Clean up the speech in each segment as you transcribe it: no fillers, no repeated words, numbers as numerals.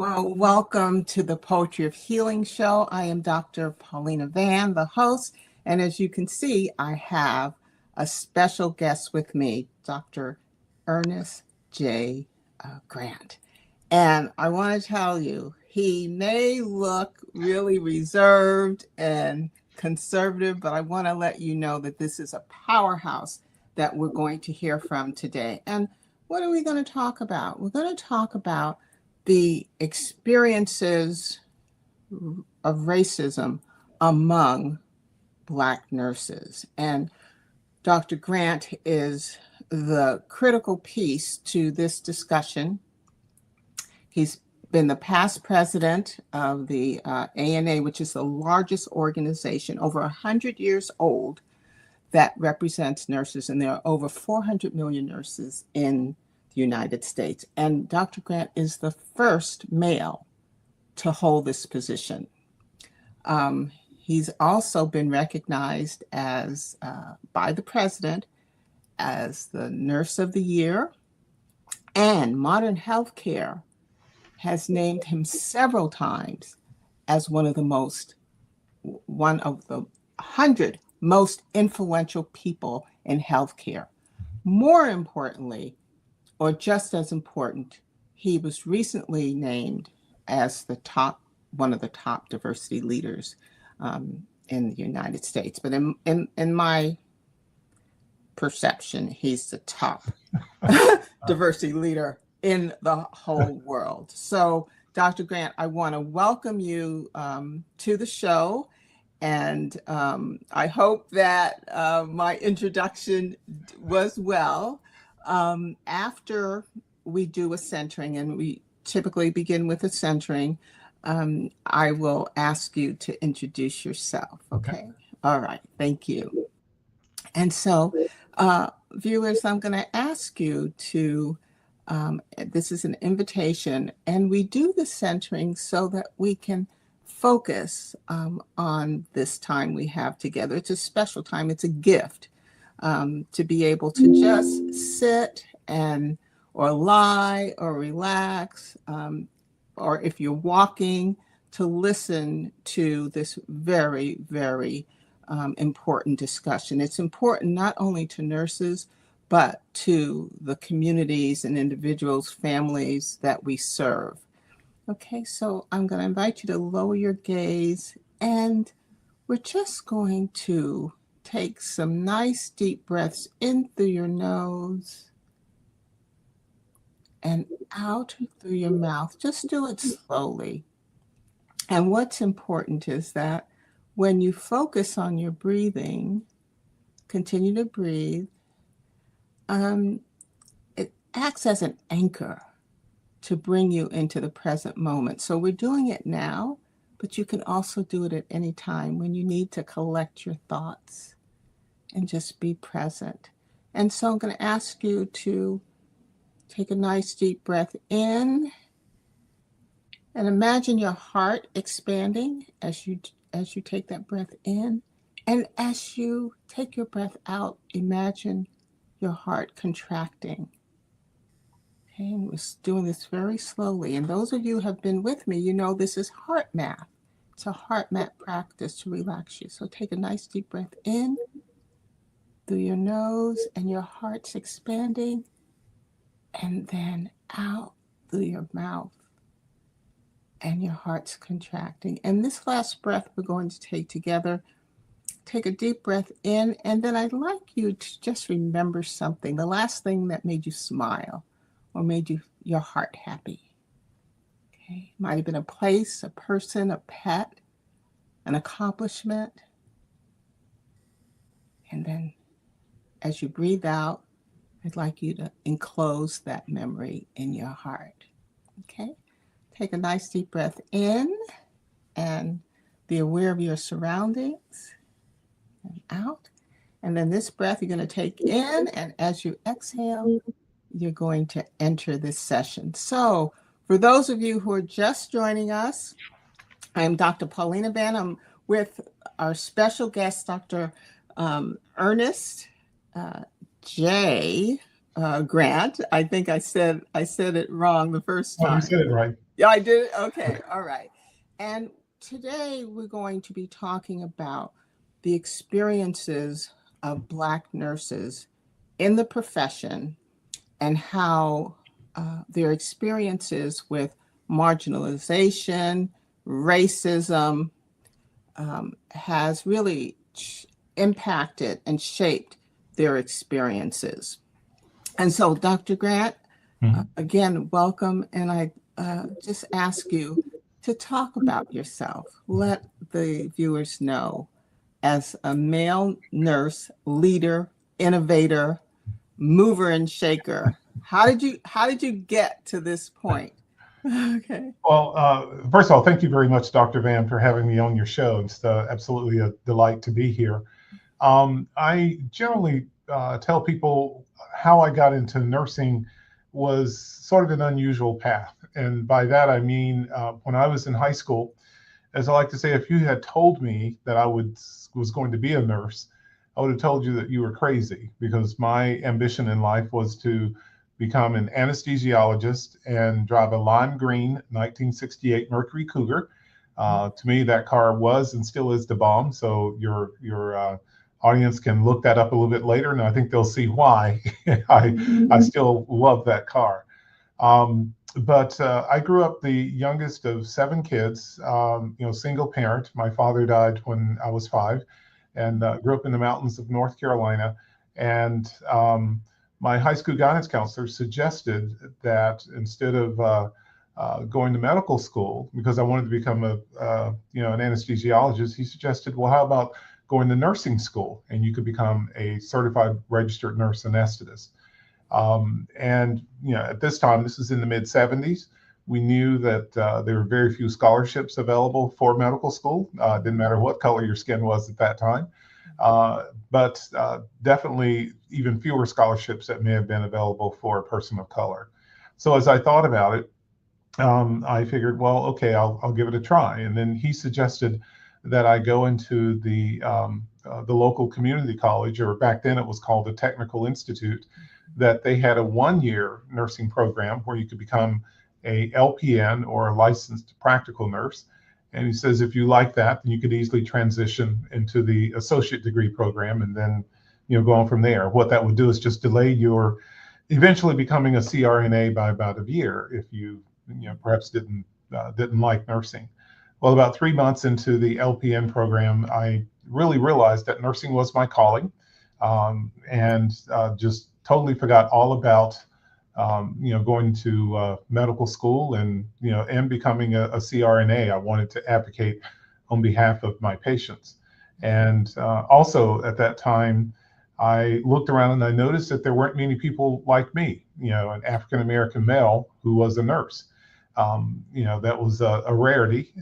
Well, welcome to the Poetry of Healing show. I am Dr. Paulina Van, the host, and as you can see, I have a special guest with me, Dr. Ernest J. Grant. And I want to tell you, he may look really reserved and conservative, but I want to let you know that this is a powerhouse that we're going to hear from today. And what are we going to talk about? We're going to talk about the experiences of racism among Black nurses. And Dr. Grant is the critical piece to this discussion. He's been the past president of the ANA, which is the largest organization, over 100 years old, that represents nurses, and there are over 400 million nurses in the United States. And Dr. Grant is the first male to hold this position. He's also been recognized as by the president as the Nurse of the Year, and Modern Healthcare has named him several times as one of the 100 most influential people in healthcare. More importantly, or just as important, he was recently named as one of the top diversity leaders in the United States. But in my perception, he's the top diversity leader in the whole world. So, Dr. Grant, I want to welcome you to the show. And I hope that my introduction was well. After we do a centering, and we typically begin with a centering, I will ask you to introduce yourself. Okay. All right. Thank you. And so, viewers, I'm going to ask you to, this is an invitation, and we do the centering so that we can focus on this time we have together. It's a special time. It's a gift to be able to just sit or lie or relax, or if you're walking, to listen to this very, very important discussion. It's important not only to nurses, but to the communities and individuals, families that we serve. Okay, so I'm going to invite you to lower your gaze, and we're just going to take some nice deep breaths in through your nose and out through your mouth. Just do it slowly. And what's important is that when you focus on your breathing, continue to breathe, it acts as an anchor to bring you into the present moment. So we're doing it now, but you can also do it at any time when you need to collect your thoughts and just be present. And so I'm going to ask you to take a nice deep breath in and imagine your heart expanding as you take that breath in. And as you take your breath out, imagine your heart contracting. Okay, and we're doing this very slowly. And those of you who have been with me, you know this is heart math. It's a heart math practice to relax you. So take a nice deep breath in through your nose, and your heart's expanding, and then out through your mouth, and your heart's contracting. And this last breath we're going to take together. Take a deep breath in, and then I'd like you to just remember something, the last thing that made you smile or made your heart happy. Okay, might have been a place, a person, a pet, an accomplishment. And then as you breathe out, I'd like you to enclose that memory in your heart. Okay, take a nice deep breath in and be aware of your surroundings, and out. And then this breath you're going to take in, and as you exhale, you're going to enter this session. So for those of you who are just joining us, I'm Dr. Paulina Van. I'm with our special guest, Dr. Ernest J. Grant. I think I said it wrong the first time. You said it right. Yeah, I did. Okay. All right. And today we're going to be talking about the experiences of Black nurses in the profession and how their experiences with marginalization, racism has really impacted and shaped their experiences. And so, Dr. Grant, again, welcome. And I just ask you to talk about yourself. Let the viewers know, as a male nurse, leader, innovator, mover and shaker, how did you get to this point? Okay. Well, first of all, thank you very much, Dr. Van, for having me on your show. It's absolutely a delight to be here. I generally tell people how I got into nursing was sort of an unusual path. And by that, I mean, when I was in high school, as I like to say, if you had told me that was going to be a nurse, I would have told you that you were crazy, because my ambition in life was to become an anesthesiologist and drive a lime green 1968 Mercury Cougar. To me, that car was and still is the bomb. So your audience can look that up a little bit later, and I think they'll see why I still love that car. But I grew up the youngest of 7 kids, single parent. My father died when I was 5, and grew up in the mountains of North Carolina. And my high school guidance counselor suggested that instead of going to medical school, because I wanted to become an anesthesiologist, he suggested, well, how about going to nursing school, and you could become a certified registered nurse anesthetist. And at this time, this is in the mid 70s, we knew that there were very few scholarships available for medical school. Didn't matter what color your skin was at that time, but definitely even fewer scholarships that may have been available for a person of color. So as I thought about it, I figured, well, okay, I'll give it a try. And then he suggested that I go into the local community college, or back then it was called the Technical Institute, that they had a 1-year nursing program where you could become a LPN, or a licensed practical nurse. And he says, if you like that, then you could easily transition into the associate degree program, and then go on from there. What that would do is just delay your eventually becoming a CRNA by about a year if you perhaps didn't like nursing. Well, about 3 months into the LPN program, I really realized that nursing was my calling, and just totally forgot all about going to medical school and becoming a CRNA. I wanted to advocate on behalf of my patients. And also at that time, I looked around and I noticed that there weren't many people like me, an African American male who was a nurse. That was a rarity.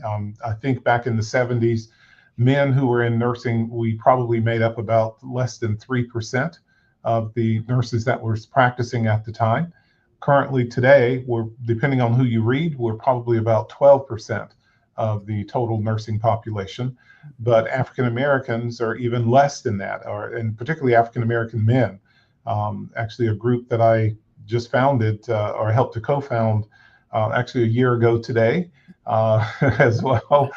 I think back in the 70s, men who were in nursing, we probably made up about less than 3% of the nurses that were practicing at the time. Currently today, depending on who you read, we're probably about 12% of the total nursing population. But African Americans are even less than that, and particularly African American men. Actually, a group that I just founded, or helped to co-found, actually a year ago today, as well.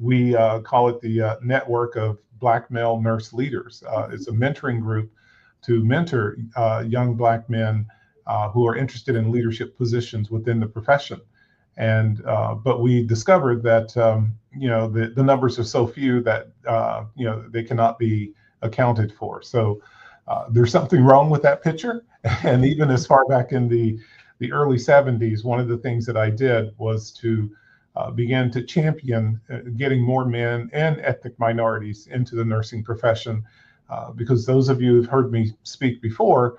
We call it the Network of Black Male Nurse Leaders. It's a mentoring group to mentor young Black men who are interested in leadership positions within the profession. And but we discovered that the numbers are so few that they cannot be accounted for. So there's something wrong with that picture. And even as far back in the early 70s, one of the things that I did was to begin to champion getting more men and ethnic minorities into the nursing profession, because those of you who've heard me speak before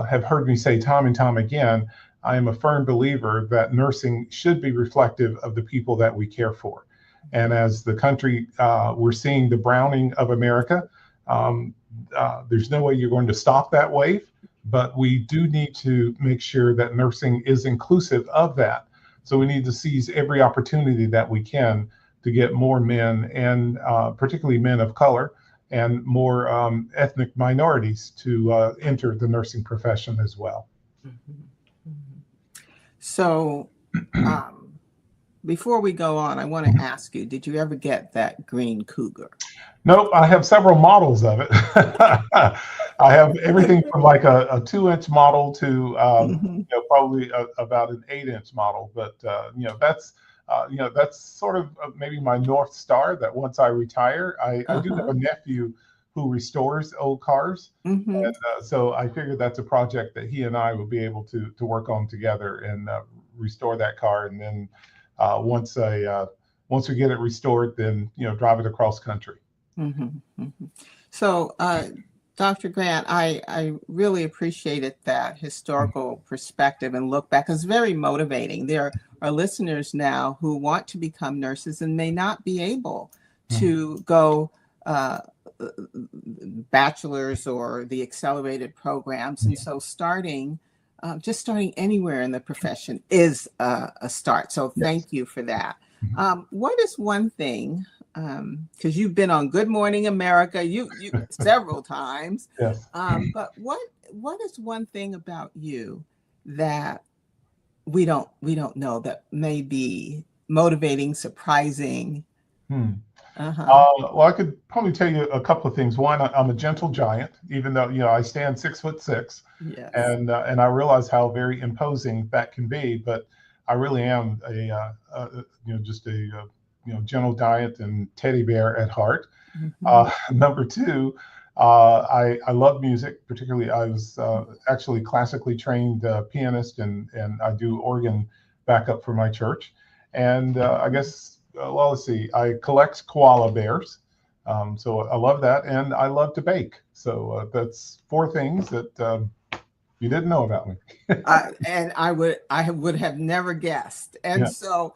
have heard me say time and time again, I am a firm believer that nursing should be reflective of the people that we care for. And as the country, we're seeing the browning of America. There's no way you're going to stop that wave, but we do need to make sure that nursing is inclusive of that. So we need to seize every opportunity that we can to get more men, and particularly men of color, and more ethnic minorities to enter the nursing profession as well. Mm-hmm. Mm-hmm. So, um, before we go on, I want to ask you, did you ever get that green cougar? Nope, I have several models of it. I have everything from like a 2-inch model to Hmm. probably about an 8-inch model. But that's sort of maybe my North Star. That once I retire, I do have Uh-huh. a nephew who restores old cars, Hmm. and so I figured that's a project that he and I will be able to work on together and restore that car. And then uh, once I uh, once we get it restored, then drive it across country. Hmm. Hmm. So, Dr. Grant, I really appreciated that historical perspective and look back. It's very motivating. There are listeners now who want to become nurses and may not be able Mhm. to go uh, bachelor's or the accelerated programs. And so just starting anywhere in the profession is a start. So Yes. thank you for that. Mhm. What is one thing, because you've been on Good Morning America, you several times. Yes. But what is one thing about you that we don't know that may be motivating, surprising? Hmm. Uh-huh. Well, I could probably tell you a couple of things. One, I'm a gentle giant, even though I stand 6'6", Yes. and I realize how very imposing that can be. But I really am just a gentle giant and teddy bear at heart. Hmm. Number two, I love music. Particularly, I was actually classically trained pianist, and I do organ backup for my church. And I guess, well, let's see, I collect koala bears. So I love that, and I love to bake. So that's four things that you didn't know about me. And I would have never guessed. And Yeah. so,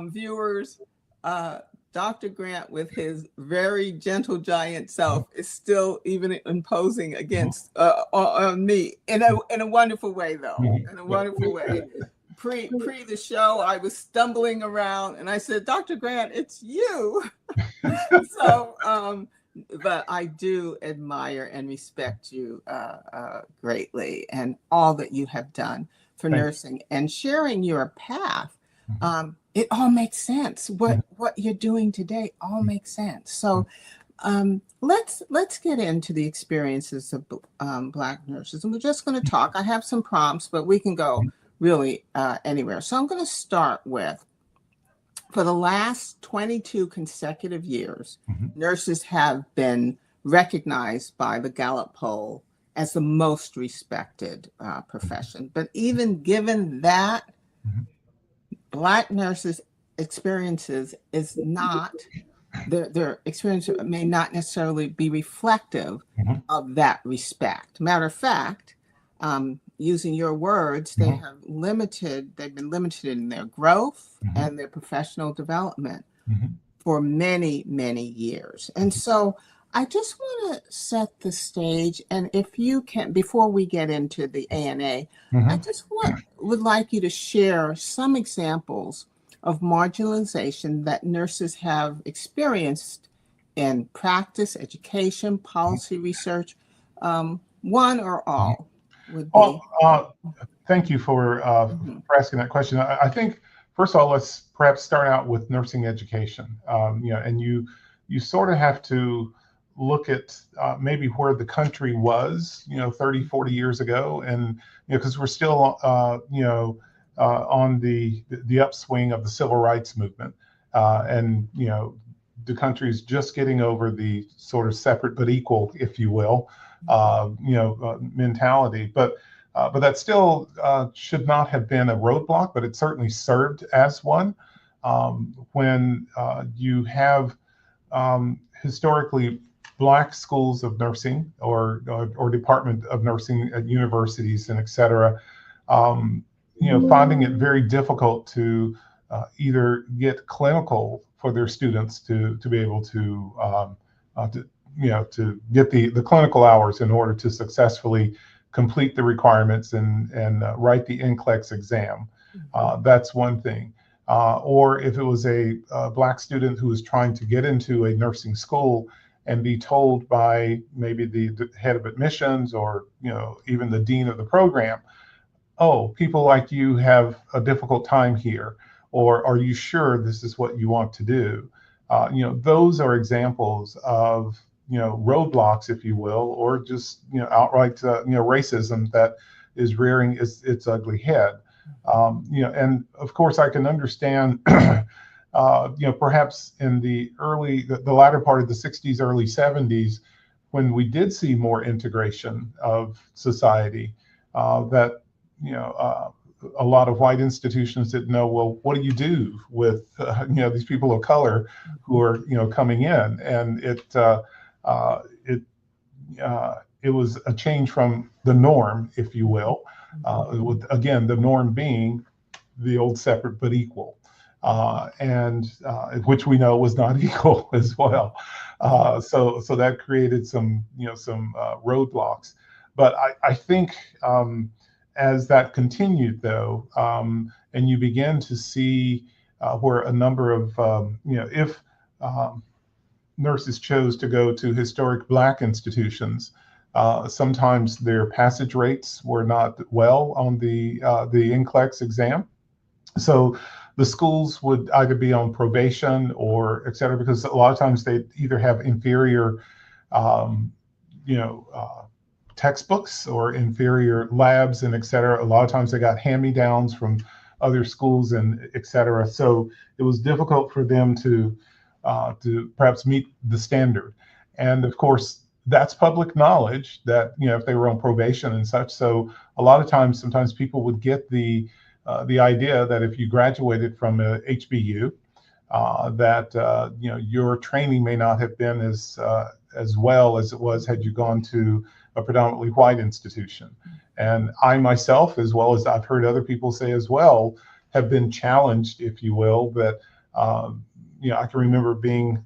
viewers, uh, Dr. Grant, with his very gentle giant self, is still even imposing Mhm. against on me in a wonderful way, though, Mhm. in a Yeah. wonderful way. Pre the show, I was stumbling around, and I said, "Dr. Grant, it's you." So, but I do admire and respect you greatly and all that you have done for Thank nursing and sharing your path. you. Mhm. It all makes sense. Mhm. What you're doing today all makes sense. So let's get into the experiences of Black nurses, and we're just going to talk. I have some prompts, but we can go really anywhere. So I'm going to start with, for the last 22 consecutive years, Mhm. nurses have been recognized by the Gallup poll as the most respected profession. But even given that, Mhm. Black nurses' experiences is not, their experience may not necessarily be reflective Mhm. of that respect. Matter of fact, using your words, Mhm. they've been limited in their growth Mhm. and their professional development Mhm. for many, many years. And so I just want to set the stage. And if you can, before we get into the ANA, I Mhm. just would like you to share some examples of marginalization that nurses have experienced in practice, education, policy research. One or Mhm. all would Well, be. thank you Mhm. for asking that question. I think first of all, let's perhaps start out with nursing education. And you sort of have to look at maybe where the country was, 30, 40 years ago, and because we're still, on the upswing of the civil rights movement, and the country's just getting over the sort of separate but equal, if you will, mentality, but that still should not have been a roadblock, but it certainly served as one. When you have historically Black schools of nursing or Department of Nursing at universities and et cetera, um, finding it very difficult to either get clinical for their students to be able to get the clinical hours in order to successfully complete the requirements and write the NCLEX exam. That's one thing. Or if it was a Black student who was trying to get into a nursing school and be told by maybe the head of admissions or even the dean of the program, oh, people like you have a difficult time here, or are you sure this is what you want to do? Those are examples of, roadblocks, if you will, or just, outright, racism that is rearing its ugly head. And of course, I can understand, perhaps in the latter part of the 60s, early 70s, when we did see more integration of society, that, a lot of white institutions didn't know, well, what do you do with, these people of color who are, coming in? And it was a change from the norm, if you will, with, again, the norm being the old separate but equal, and which we know was not equal as well. So that created some roadblocks. But I think, as that continued, though, and you begin to see where a number of, if nurses chose to go to historic Black institutions, sometimes their passage rates were not well on the NCLEX exam. So the schools would either be on probation or et cetera, because a lot of times they either have inferior, textbooks or inferior labs and et cetera. A lot of times they got hand-me-downs from other schools and et cetera. So it was difficult for them to perhaps meet the standard. And of course, that's public knowledge that, if they were on probation and such. So a lot of times, sometimes people would get the idea that if you graduated from a HBU, that your training may not have been as well as it was had you gone to a predominantly white institution. And I myself, as well as I've heard other people say as well, have been challenged, if you will, that I can remember being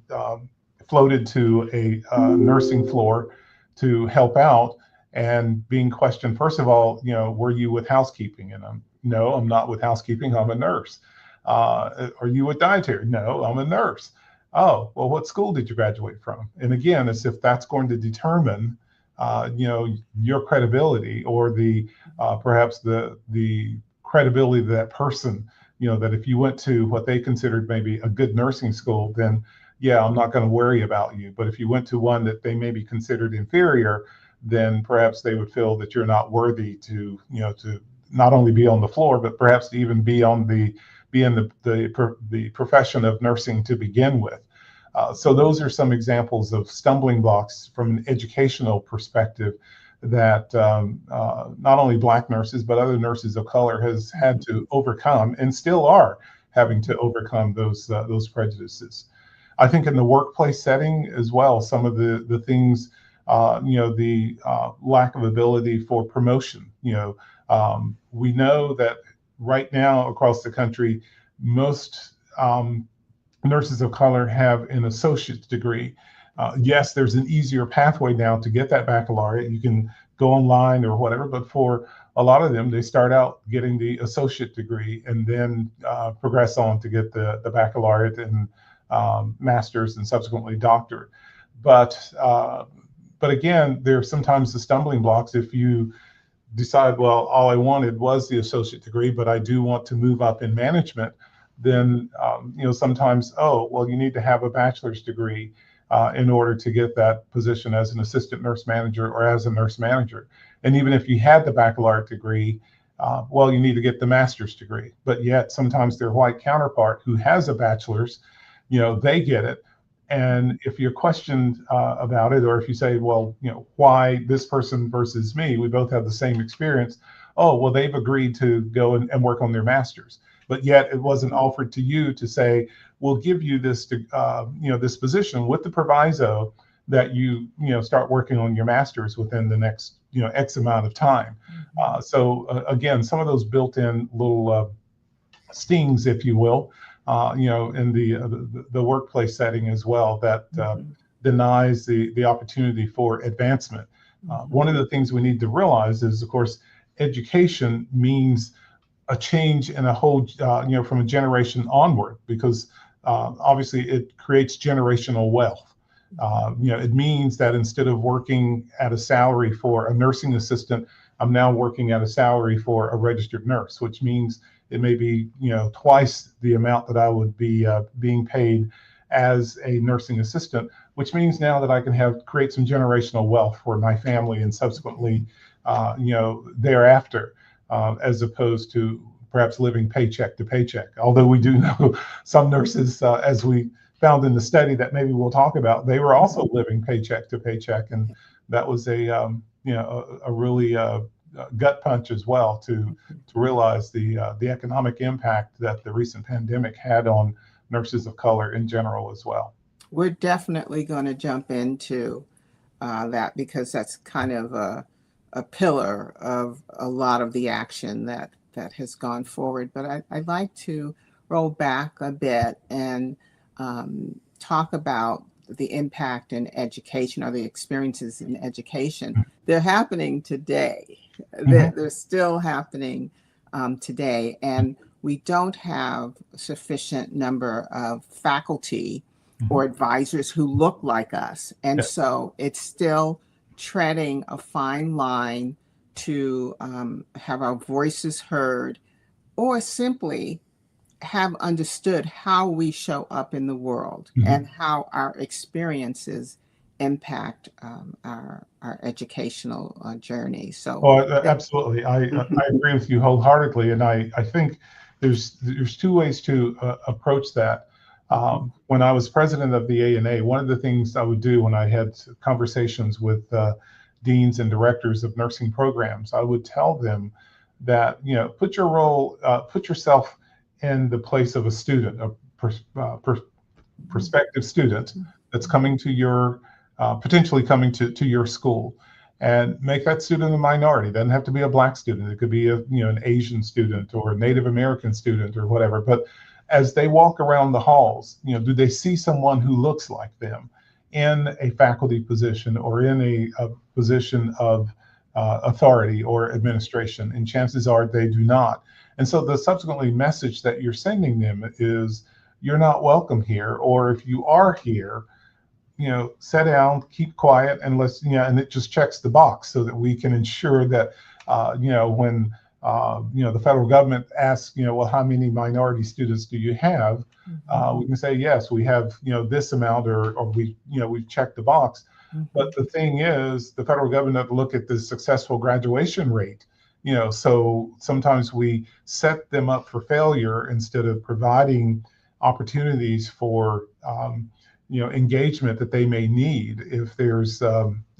floated to a nursing floor to help out and being questioned. First of all, were you with housekeeping? And no, I'm not with housekeeping. I'm a nurse. Are you a dietary? No, I'm a nurse. Oh, well, what school did you graduate from? And again, as if that's going to determine, your credibility, or perhaps the credibility of that person. That if you went to what they considered maybe a good nursing school, then yeah, I'm not going to worry about you. But if you went to one that they maybe considered inferior, then perhaps they would feel that you're not worthy to not only be on the floor, but perhaps to even be in the profession of nursing to begin with. So those are some examples of stumbling blocks from an educational perspective that not only Black nurses, but other nurses of color has had to overcome, and still are having to overcome those prejudices. I think in the workplace setting as well, some of the things, the lack of ability for promotion. We know that right now across the country, most nurses of color have an associate's degree. Yes, there's an easier pathway now to get that baccalaureate. You can go online or whatever, but for a lot of them, they start out getting the associate degree and then progress on to get the baccalaureate and master's and subsequently doctorate. But again, there are sometimes the stumbling blocks. If you decide, well, all I wanted was the associate degree, but I do want to move up in management, then sometimes, oh, well, you need to have a bachelor's degree in order to get that position as an assistant nurse manager or as a nurse manager. And even if you had the baccalaureate degree, well, you need to get the master's degree. But yet sometimes their white counterpart who has a bachelor's, they get it. And if you're questioned about it, or if you say, well, why this person versus me, we both have the same experience. Oh, well, they've agreed to go and work on their master's. But yet it wasn't offered to you to say, we'll give you this, this position with the proviso that you start working on your master's within the next, X amount of time. So again, some of those built-in little stings, if you will, in the workplace setting as well, that denies the opportunity for advancement. One of the things we need to realize is, of course, education means a change in a whole, from a generation onward, because obviously it creates generational wealth. It means that instead of working at a salary for a nursing assistant I'm now working at a salary for a registered nurse, which means it may be, twice the amount that I would be being paid as a nursing assistant, which means now that I can create some generational wealth for my family and subsequently, thereafter, as opposed to perhaps living paycheck to paycheck. Although we do know some nurses, as we found in the study that maybe we'll talk about, they were also living paycheck to paycheck, and that was a really gut punch as well to realize the economic impact that the recent pandemic had on nurses of color in general as well. We're definitely going to jump into that, because that's kind of a pillar of a lot of the action that has gone forward. But I'd like to roll back a bit and talk about the impact in education, or the experiences in education. They're happening today. They're still happening today. And we don't have a sufficient number of faculty or advisors who look like us. And so it's still treading a fine line to have our voices heard, or simply have understood how we show up in the world and how our experiences impact our educational journey. So, absolutely, I agree with you wholeheartedly, and I think there's two ways to approach that. When I was president of the ANA, one of the things I would do when I had conversations with deans and directors of nursing programs, I would tell them that, put yourself in the place of a student, a prospective student that's coming to your, potentially coming to your school, and make that student a minority. It doesn't have to be a Black student. It could be an Asian student or a Native American student or whatever. But as they walk around the halls, do they see someone who looks like them in a faculty position or in a position of authority or administration? And chances are they do not. And so the subsequently message that you're sending them is, you're not welcome here, or if you are here, sit down, keep quiet, and and it just checks the box so that we can ensure that, when the federal government asks, well, how many minority students do you have? We can say, yes, we have, this amount, or we've checked the box. But the thing is, the federal government look at the successful graduation rate. So sometimes we set them up for failure instead of providing opportunities for, engagement that they may need, if there's,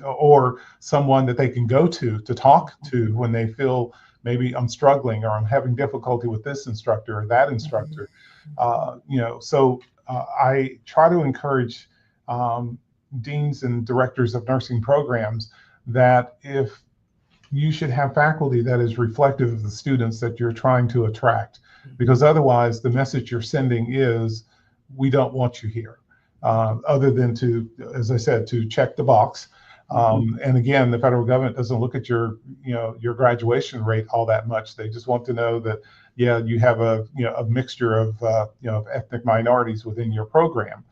or someone that they can go to talk to when they feel, maybe I'm struggling, or I'm having difficulty with this instructor or that instructor. So I try to encourage deans and directors of nursing programs that if you should have faculty that is reflective of the students that you're trying to attract, because otherwise the message you're sending is, we don't want you here, other than to, as I said, to check the box. And again, the federal government doesn't look at your graduation rate all that much. They just want to know that, you have a mixture of, ethnic minorities within your program.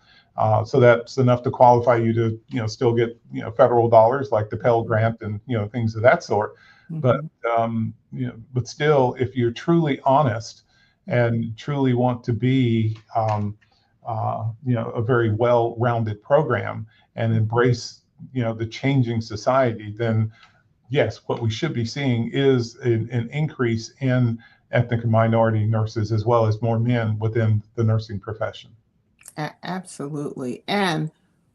So that's enough to qualify you to, still get, federal dollars like the Pell Grant and, things of that sort. But, but still, if you're truly honest and truly want to be, a very well-rounded program and embrace, the changing society, then yes, what we should be seeing is an increase in ethnic and minority nurses, as well as more men within the nursing profession. Absolutely. And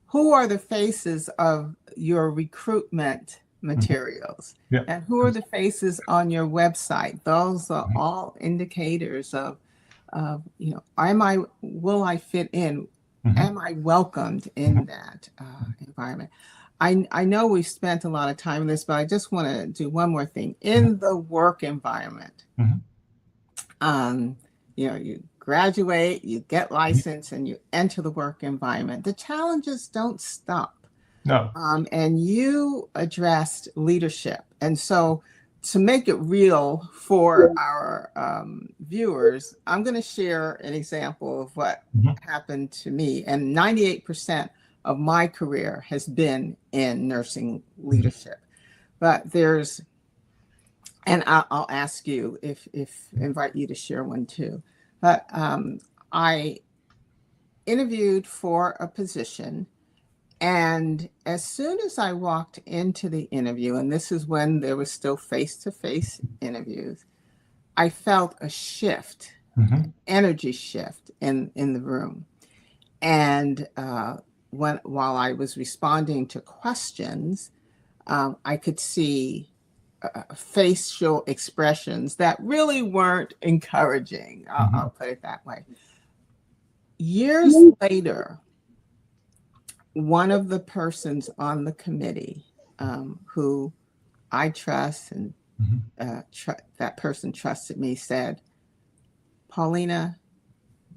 who are the faces of your recruitment materials? And who are the faces on your website? Those are all indicators of, will I fit in? Am I welcomed in that environment? I know we've spent a lot of time on this, but I just want to do one more thing. In the work environment, you graduate, you get licensed, and you enter the work environment. The challenges don't stop. No. And you addressed leadership. And so, to make it real for our viewers, I'm going to share an example of what happened to me. And 98% of my career has been in nursing leadership. But there's and I'll ask you if invite you to share one too. But I interviewed for a position, and as soon as I walked into the interview, and this is when there was still face-to-face interviews, I felt a shift, Mm-hmm. energy shift in the room. And while I was responding to questions, I could see facial expressions that really weren't encouraging. I'll put it that way. Years later, one of the persons on the committee who I trust, and that person trusted me, said, Paulina,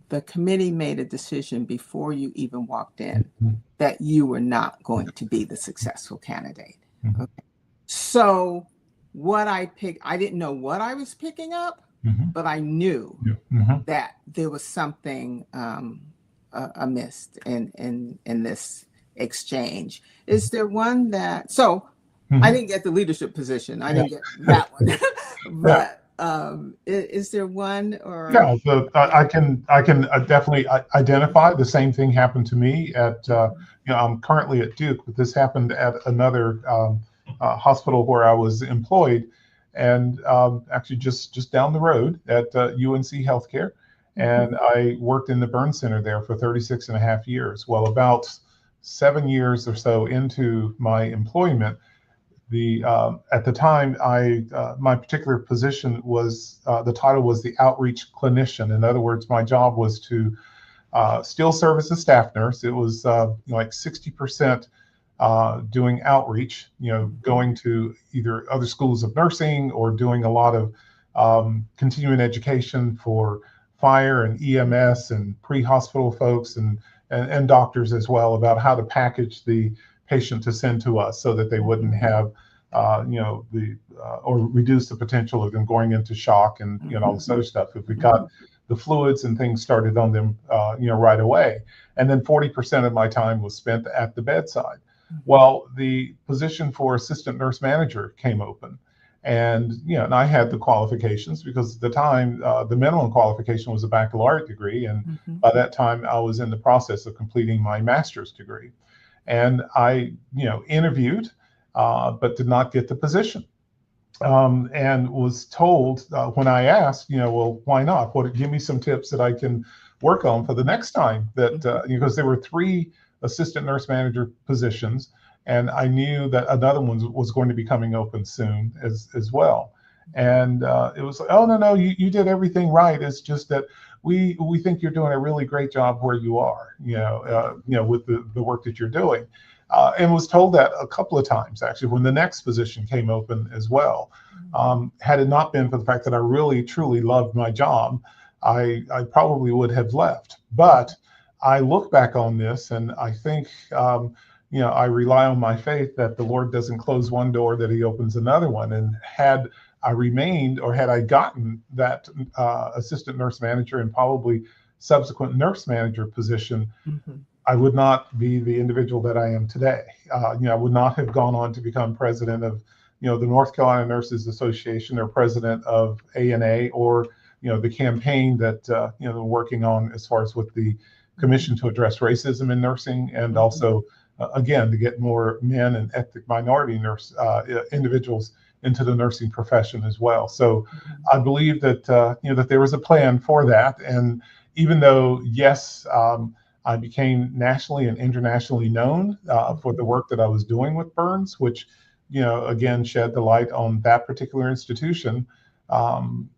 the committee made a decision before you even walked in that you were not going to be the successful candidate. Mm-hmm. Okay. So what I picked, I didn't know what I was picking up, but I knew that there was something amiss in this exchange. Is there one that, so I didn't get the leadership position. I didn't get that one, but is there one or? Yeah, I can definitely identify the same thing happened to me at, I'm currently at Duke, but this happened at another hospital where I was employed, and actually just down the road at UNC Healthcare. And I worked in the burn center there for 36 and a half years. Well, about 7 years or so into my employment, at the time, my particular position was the title was the outreach clinician. In other words, my job was to still serve as a staff nurse. It was like 60% doing outreach, going to either other schools of nursing or doing a lot of continuing education for fire and EMS and pre-hospital folks and doctors as well about how to package the patient to send to us so that they wouldn't have, or reduce the potential of them going into shock and all this other stuff. If we got the fluids and things started on them, right away. And then 40% of my time was spent at the bedside. Well, the position for assistant nurse manager came open. And, and I had the qualifications because at the time, the minimum qualification was a baccalaureate degree. And by that time, I was in the process of completing my master's degree. And I, interviewed, but did not get the position. And was told when I asked, well, why not? Give me some tips that I can work on for the next time that, because there were 3 assistant nurse manager positions. And I knew that another one was going to be coming open soon as well. And it was like, oh, no, you did everything right. It's just that we think you're doing a really great job where you are, with the work that you're doing. And was told that a couple of times, actually, when the next position came open as well. Had it not been for the fact that I really, truly loved my job, I probably would have left. But I look back on this and I think, I rely on my faith that the Lord doesn't close one door, that he opens another one. And had I remained, or had I gotten that assistant nurse manager and probably subsequent nurse manager position, I would not be the individual that I am today. I would not have gone on to become president of, the North Carolina Nurses Association, or president of ANA, or, the campaign that, they're working on as far as with the Commission to Address Racism in Nursing, and also, again, to get more men and ethnic minority nurse individuals into the nursing profession as well. So I believe that, that there was a plan for that. And even though, yes, I became nationally and internationally known for the work that I was doing with burns, which, again, shed the light on that particular institution. Who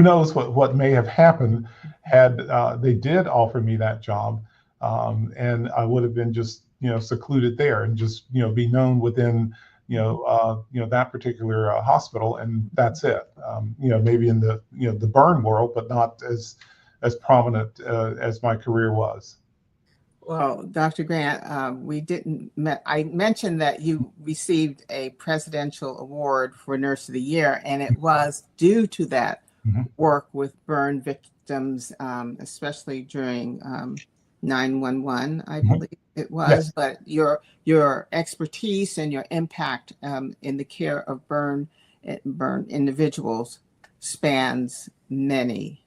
knows what may have happened had they did offer me that job, and I would have been just, secluded there and just, be known within, that particular hospital, and that's it. Maybe in the, the burn world, but not as prominent as my career was. Well, Dr. Grant, I mentioned that you received a presidential award for Nurse of the Year, and it was due to that work with burn victims, especially during 9/11, I believe. It was, but your expertise and your impact in the care of burn individuals spans many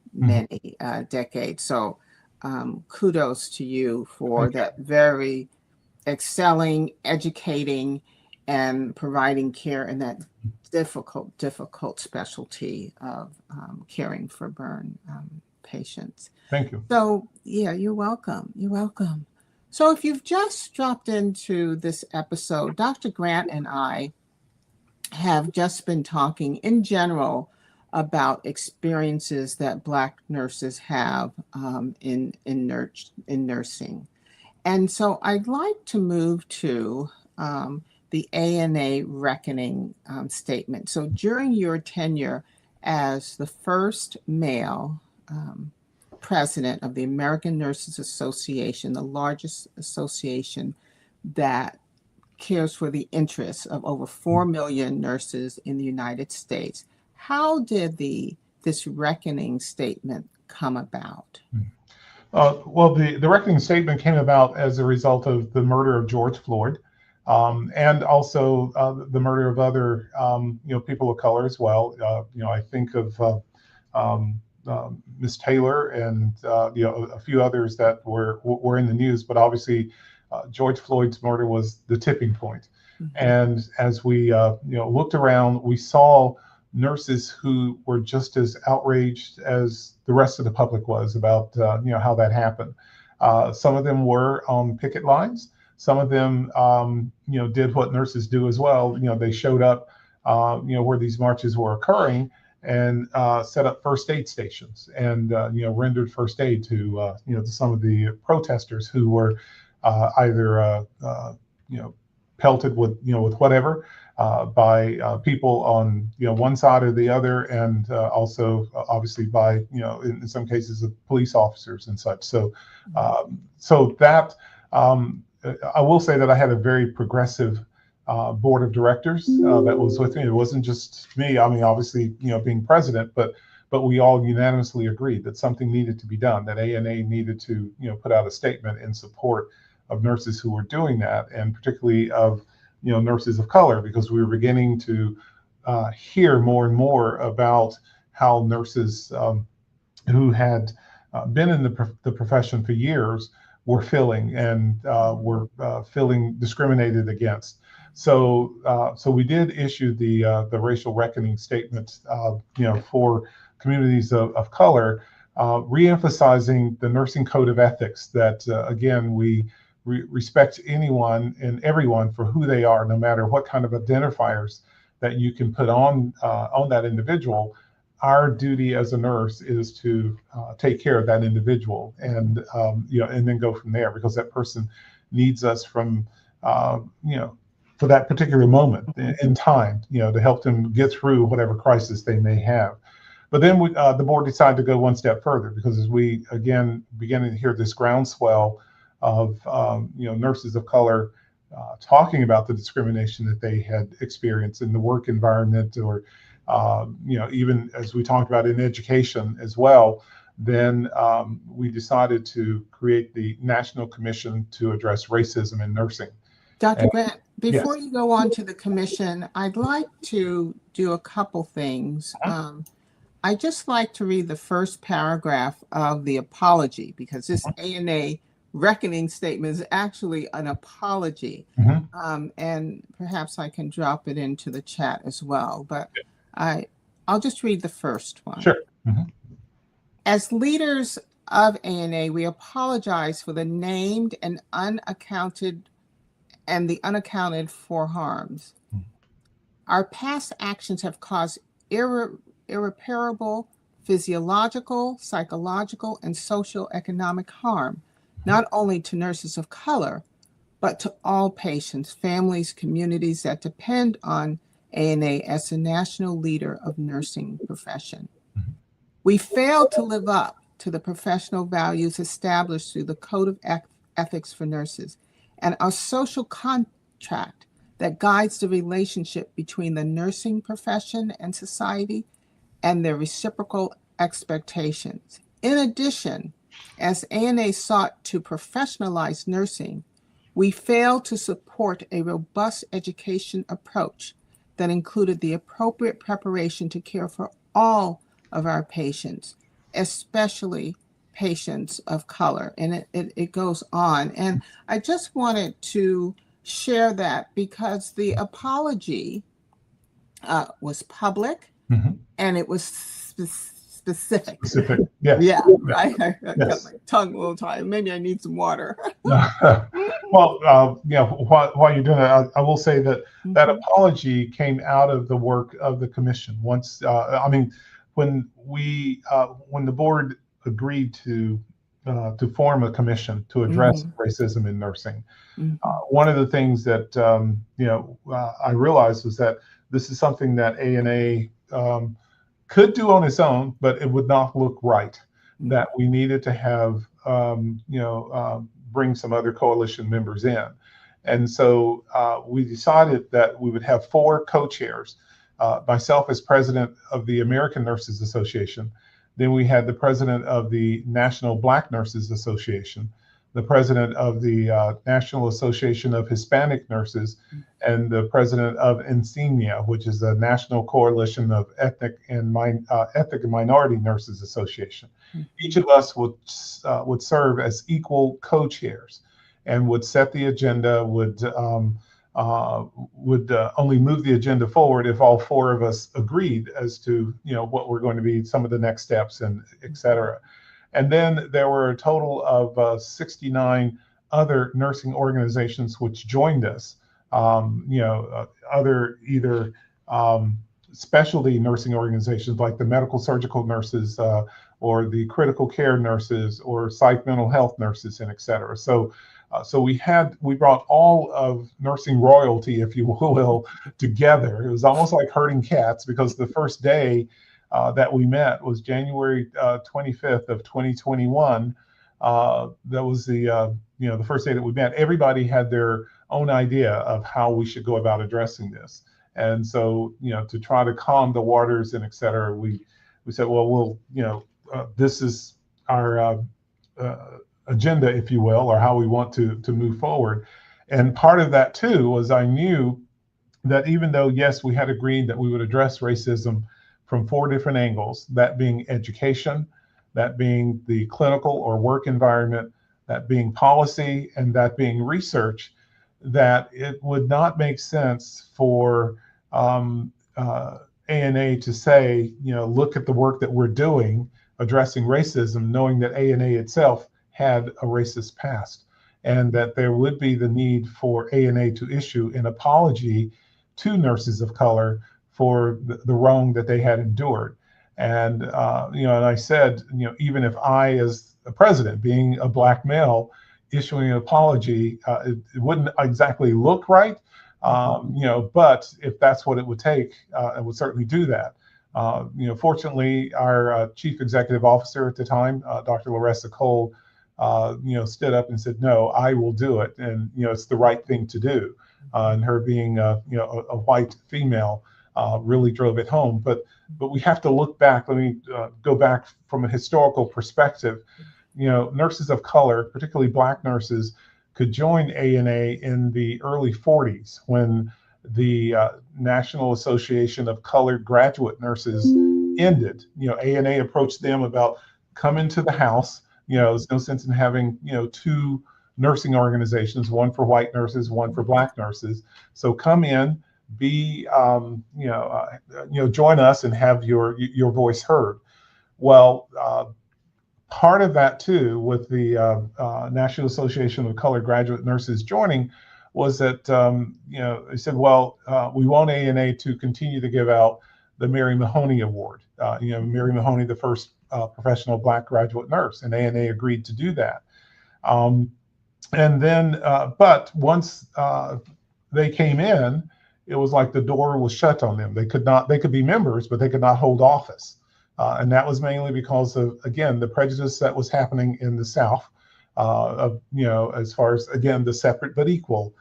decades. So kudos to you for that very excelling, educating, and providing care in that difficult specialty of caring for burn patients. Thank you. So yeah, you're welcome. You're welcome. So if you've just dropped into this episode, Dr. Grant and I have just been talking in general about experiences that Black nurses have in nursing. And so I'd like to move to the ANA reckoning statement. So during your tenure as the first male president of the American Nurses Association, the largest association that cares for the interests of over 4 million nurses in the United States, how did this reckoning statement come about? Well, the reckoning statement came about as a result of the murder of George Floyd, and also the murder of other people of color as well. I think of Miss Taylor and a few others that were in the news, but obviously George Floyd's murder was the tipping point. Mm-hmm. And as we looked around, we saw nurses who were just as outraged as the rest of the public was about how that happened. Some of them were on picket lines. Some of them did what nurses do as well. They showed up where these marches were occurring and set up first aid stations and rendered first aid to some of the protesters who were either pelted with whatever by people on one side or the other, and also obviously by in some cases of police officers and such. So that I will say that I had a very progressive board of directors that was with me. It wasn't just me. I mean, obviously, being president, but we all unanimously agreed that something needed to be done, that ANA needed to, put out a statement in support of nurses who were doing that, and particularly of, nurses of color, because we were beginning to hear more and more about how nurses who had been in the profession for years were feeling and were feeling discriminated against. So we did issue the racial reckoning statement, for communities of color, reemphasizing the nursing code of ethics that, again, we respect anyone and everyone for who they are, no matter what kind of identifiers that you can put on that individual. Our duty as a nurse is to take care of that individual and then go from there, because that person needs us from for that particular moment in time, to help them get through whatever crisis they may have. But then the board decided to go one step further, because as we, again, beginning to hear this groundswell of nurses of color talking about the discrimination that they had experienced in the work environment, or even as we talked about in education as well, then we decided to create the National Commission to Address Racism in Nursing. Dr. Grant, before Yes. you go on to the commission, I'd like to do a couple things. I'd just like to read the first paragraph of the apology, because this ANA reckoning statement is actually an apology. Mm-hmm. And perhaps I can drop it into the chat as well, but I'll just read the first one. Sure. Mm-hmm. As leaders of ANA, we apologize for the named and the unaccounted for harms. Our past actions have caused irreparable physiological, psychological, and socio-economic harm, not only to nurses of color, but to all patients, families, communities that depend on ANA as the national leader of nursing profession. We failed to live up to the professional values established through the Code of Ethics for Nurses and our social contract that guides the relationship between the nursing profession and society and their reciprocal expectations. In addition, as ANA sought to professionalize nursing, We failed to support a robust education approach that included the appropriate preparation to care for all of our patients, especially patients of color. And it goes on. And I just wanted to share that because the apology was public Mhm. and it was specific. Specific, yes. Yeah, I got Yes. my tongue a little tired. Maybe I need some water. Well, while you're doing that, I will say that that Mhm. apology came out of the work of the commission. Once, when when the board agreed to form a commission to address Mhm. racism in nursing, Mhm. one of the things that I realized was that this is something that ANA could do on its own, but it would not look right. That we needed to have bring some other coalition members in, and so we decided that we would have four co-chairs. Myself as president of the American Nurses Association, then we had the president of the National Black Nurses Association, the president of the National Association of Hispanic Nurses, and the president of NCMEA, which is the National Coalition of Ethnic and Minority Nurses Association. Each of us would serve as equal co-chairs and would set the agenda, would only move the agenda forward if all four of us agreed as to what were going to be some of the next steps and et cetera. And then there were a total of 69 other nursing organizations which joined us. Other either specialty nursing organizations like the medical surgical nurses or the critical care nurses or psych mental health nurses and et cetera. So we brought all of nursing royalty, if you will, together. It was almost like herding cats because the first day that we met was January 25th of 2021. That was the first day that we met. Everybody had their own idea of how we should go about addressing this. And so, to try to calm the waters and et cetera, we said, well, this is our agenda, if you will, or how we want to move forward. And part of that too was I knew that even though, yes, we had agreed that we would address racism from four different angles, that being education, that being the clinical or work environment, that being policy, and that being research, that it would not make sense for ANA to say, look at the work that we're doing addressing racism, knowing that ANA itself had a racist past, and that there would be the need for ANA to issue an apology to nurses of color for the wrong that they had endured. And and I said, even if I, as the president, being a black male, issuing an apology, it wouldn't exactly look right. But if that's what it would take, it would certainly do that. Fortunately, our chief executive officer at the time, Dr. Larissa Cole, stood up and said, "No, I will do it," and it's the right thing to do. And her being, a white female, really drove it home. But we have to look back. Let me go back from a historical perspective. Nurses of color, particularly black nurses, could join ANA in the early 40s when the National Association of Colored Graduate Nurses ended. ANA approached them about come into the house. There's no sense in having, two nursing organizations, one for white nurses, one for black nurses. So come in, be, join us and have your voice heard. Well, part of that too, with the National Association of Colored Graduate Nurses joining, was that they said, well, we want ANA to continue to give out the Mary Mahoney Award. Mary Mahoney, the first professional black graduate nurse, and ANA agreed to do that. And then, but once they came in, it was like the door was shut on them. They could be members, but they could not hold office. And that was mainly because of, again, the prejudice that was happening in the South, as far as, again, the separate but equal,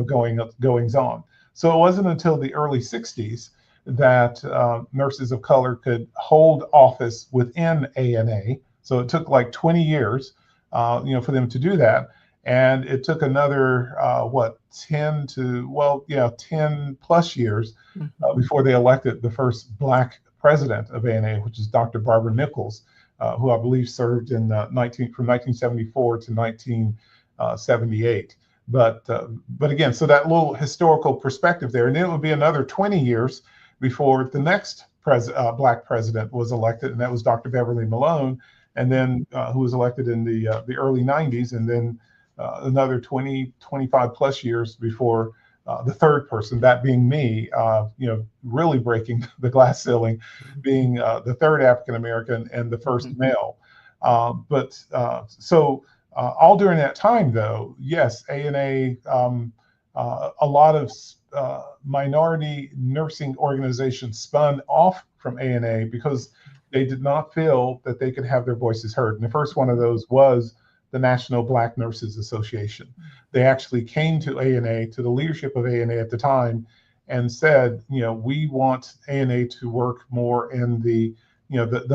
goings on. So it wasn't until the early 60s that nurses of color could hold office within ANA. So it took like 20 years, for them to do that. And it took another, 10 plus years before they elected the first Black president of ANA, which is Dr. Barbara Nichols, who I believe served from 1974 to 1978. But again, so that little historical perspective there, and then it would be another 20 years before the next Black president was elected, and that was Dr. Beverly Malone, and then who was elected in the early 90s, and then another 25 plus years before the third person, that being me, really breaking the glass ceiling, being the third African American and the first male. So all during that time, though, yes, ANA, a lot of minority nursing organizations spun off from ANA because they did not feel that they could have their voices heard. And the first one of those was the National Black Nurses Association. They actually came to ANA, to the leadership of ANA at the time, and said, we want ANA to work more in the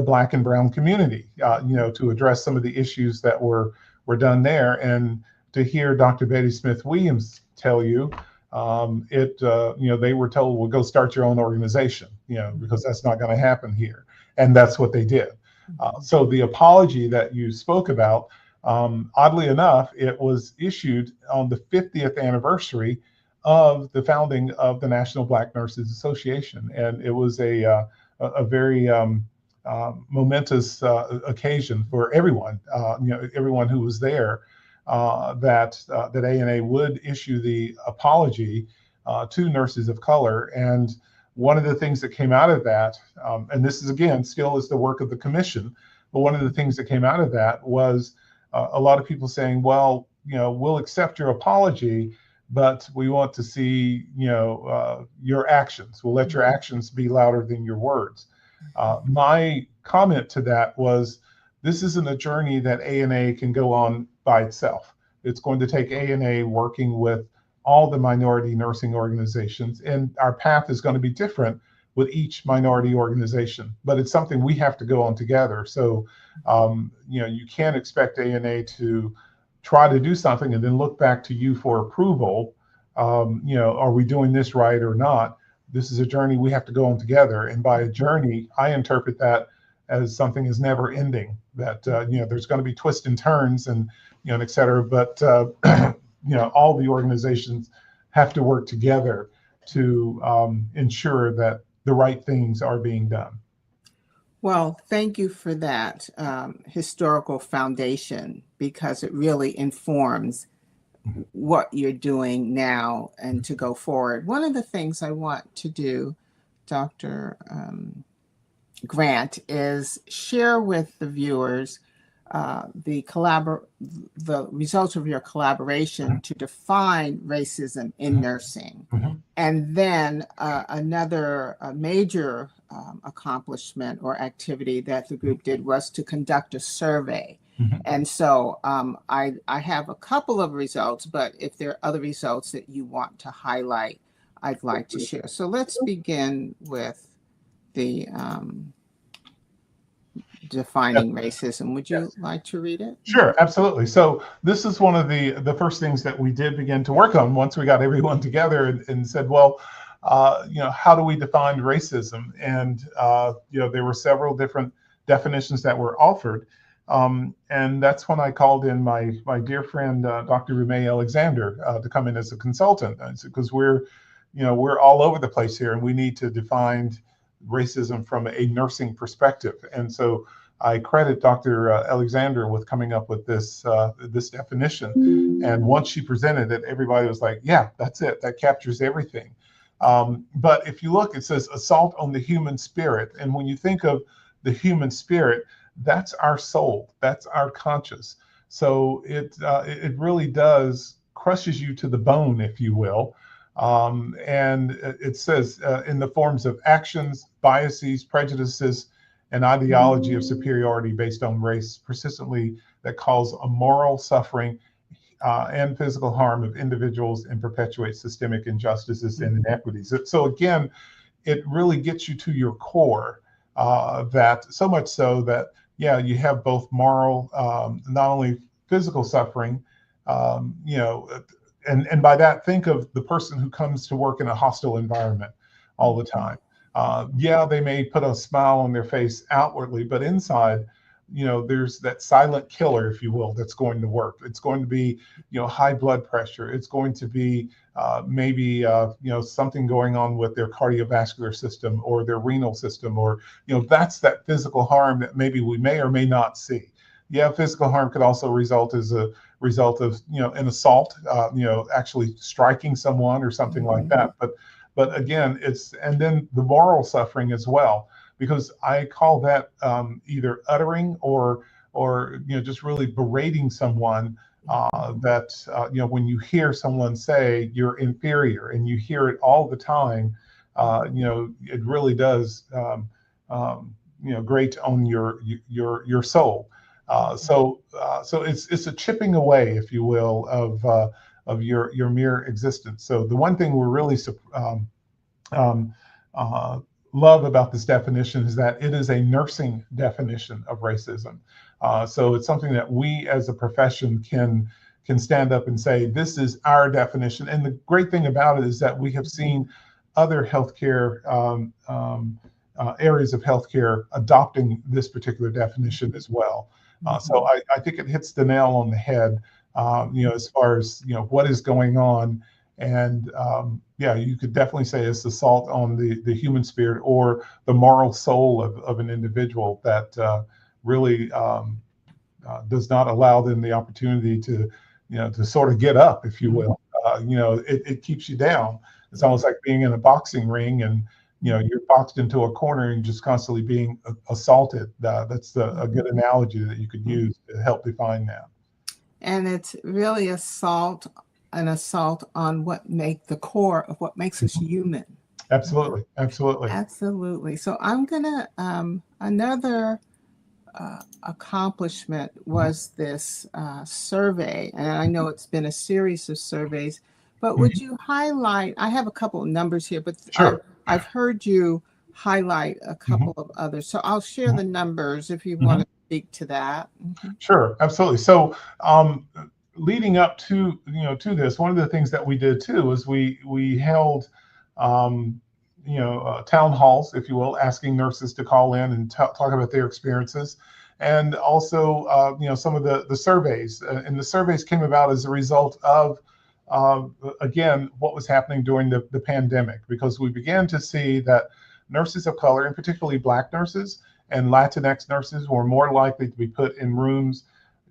Black and Brown community, to address some of the issues that were done there. And to hear Dr. Betty Smith Williams tell you, they were told, well, go start your own organization, because that's not going to happen here. And that's what they did. So the apology that you spoke about, oddly enough, it was issued on the 50th anniversary of the founding of the National Black Nurses Association. And it was a very momentous occasion for everyone, everyone who was there, that ANA would issue the apology to nurses of color. And one of the things that came out of that, and this is, again, still is the work of the commission, but one of the things that came out of that was a lot of people saying, well, we'll accept your apology, but we want to see, your actions. We'll let your actions be louder than your words. My comment to that was, this isn't a journey that ANA can go on by itself. It's going to take ANA working with all the minority nursing organizations, and our path is going to be different with each minority organization, but it's something we have to go on together. So, you can't expect ANA to try to do something and then look back to you for approval. Are we doing this right or not? This is a journey we have to go on together. And by a journey, I interpret that as something is never ending, that, there's going to be twists and turns and, et cetera. But, all the organizations have to work together to ensure that the right things are being done. Well, thank you for that historical foundation, because it really informs what you're doing now and to go forward. One of the things I want to do, Dr. Grant, is share with the viewers the results of your collaboration to define racism in nursing. And then another major accomplishment or activity that the group did was to conduct a survey. And so I have a couple of results, but if there are other results that you want to highlight, I'd like to share. So let's begin with the defining racism. Would you like to read it? Sure, absolutely. So this is one of the first things that we did begin to work on once we got everyone together and said, well, how do we define racism? And there were several different definitions that were offered. And that's when I called in my dear friend, Dr. Rumey Alexander, to come in as a consultant, because we're all over the place here, and we need to define racism from a nursing perspective. And so I credit Dr. Alexander with coming up with this definition. And once she presented it, everybody was like, yeah, that's it. That captures everything. But if you look, it says assault on the human spirit. And when you think of the human spirit, that's our soul, that's our conscious. So it really does crushes you to the bone, if you will. And it says in the forms of actions, biases, prejudices, and ideology of superiority based on race persistently that cause a moral suffering and physical harm of individuals and perpetuate systemic injustices and inequities. So again, it really gets you to your core, that so much so that, yeah, you have both moral, not only physical suffering, you know, and by that, think of the person who comes to work in a hostile environment all the time. Yeah, they may put a smile on their face outwardly, but inside, you know, there's that silent killer, if you will, that's going to work. It's going to be, you know, high blood pressure. It's going to be maybe, you know, something going on with their cardiovascular system or their renal system, or, you know, that's that physical harm that maybe we may or may not see. Yeah, physical harm could also result as a result of, you know, an assault, you know, actually striking someone or something like that. But again, it's, and then the moral suffering as well, because I call that either uttering or you know, just really berating someone, that you know, when you hear someone say you're inferior and you hear it all the time, you know, it really does you know, grate on your soul. So it's a chipping away, if you will, of your mere existence. So the one thing we're really um, love about this definition is that it is a nursing definition of racism. So it's something that we as a profession can stand up and say, this is our definition. And the great thing about it is that we have seen other healthcare areas of healthcare adopting this particular definition as well. So I think it hits the nail on the head, you know, as far as, you know, what is going on. And yeah, you could definitely say it's assault on the human spirit or the moral soul of an individual that really does not allow them the opportunity to, you know, to sort of get up, if you will. You know, it keeps you down. It's almost like being in a boxing ring and, you know, you're boxed into a corner and just constantly being assaulted. That's a good analogy that you could use to help define that. And it's really an assault on what make the core of what makes us human. Absolutely, absolutely. Absolutely. So I'm gonna another accomplishment was this survey, and I know it's been a series of surveys, but would you highlight, I have a couple of numbers here, but Sure. I've heard you highlight a couple of others. So I'll share the numbers if you want to speak to that. Sure, absolutely. So leading up to, you know, to this, one of the things that we did too is we held you know, town halls, if you will, asking nurses to call in and talk about their experiences, and also you know, some of the surveys. And the surveys came about as a result of again, what was happening during the pandemic, because we began to see that nurses of color, and particularly Black nurses and Latinx nurses, were more likely to be put in rooms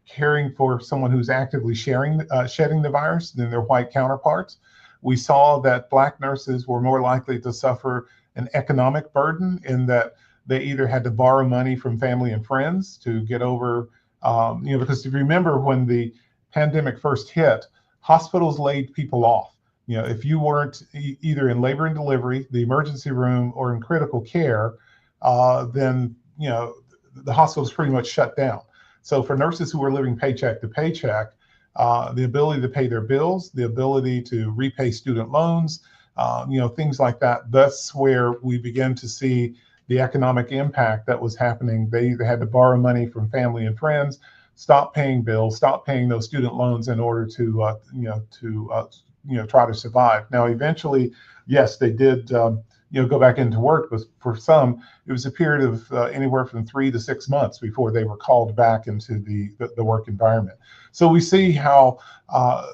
caring for someone who's actively shedding the virus than their white counterparts. We saw that Black nurses were more likely to suffer an economic burden in that they either had to borrow money from family and friends to get over, you know, because if you remember when the pandemic first hit, hospitals laid people off. You know, if you weren't either in labor and delivery, the emergency room, or in critical care, then, you know, the hospitals pretty much shut down. So for nurses who were living paycheck to paycheck, the ability to pay their bills, the ability to repay student loans, you know, things like that, that's where we began to see the economic impact that was happening. They either had to borrow money from family and friends, stop paying bills, stop paying those student loans in order to, you know, try to survive. Now, eventually, yes, they did, you know, go back into work, but for some, it was a period of anywhere from 3 to 6 months before they were called back into the work environment. So we see how,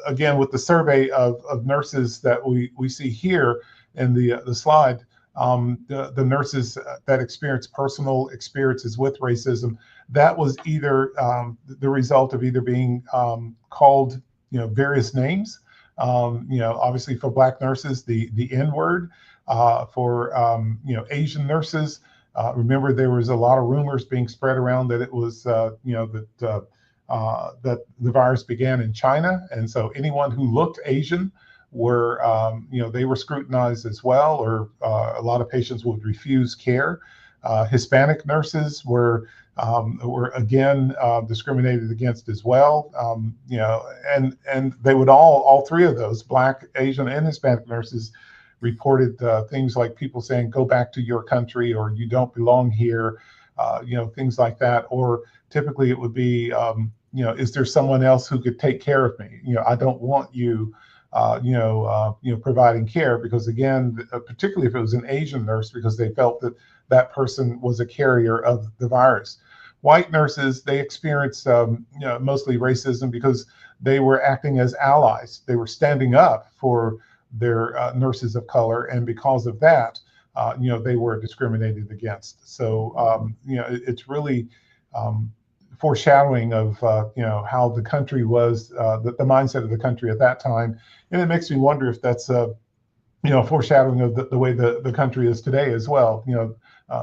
again, with the survey of nurses that we see here in the slide, the nurses that experienced personal experiences with racism, that was either the result of either being called, you know, various names. You know, obviously for Black nurses, the N-word. For you know, Asian nurses, remember there was a lot of rumors being spread around that it was you know, that the virus began in China, and so anyone who looked Asian were you know, they were scrutinized as well, or a lot of patients would refuse care. Hispanic nurses were again discriminated against as well. You know, and they would all three of those, Black, Asian, and Hispanic nurses, reported things like people saying, go back to your country, or you don't belong here, you know, things like that. Or typically it would be, is there someone else who could take care of me? I don't want you, providing care, because again, particularly if it was an Asian nurse, because they felt that that person was a carrier of the virus. White nurses, they experienced mostly racism because they were acting as allies. They were standing up for their nurses of color, and because of that, they were discriminated against. So, it's really foreshadowing of how the country was, the mindset of the country at that time, and it makes me wonder if that's foreshadowing of the way the country is today as well.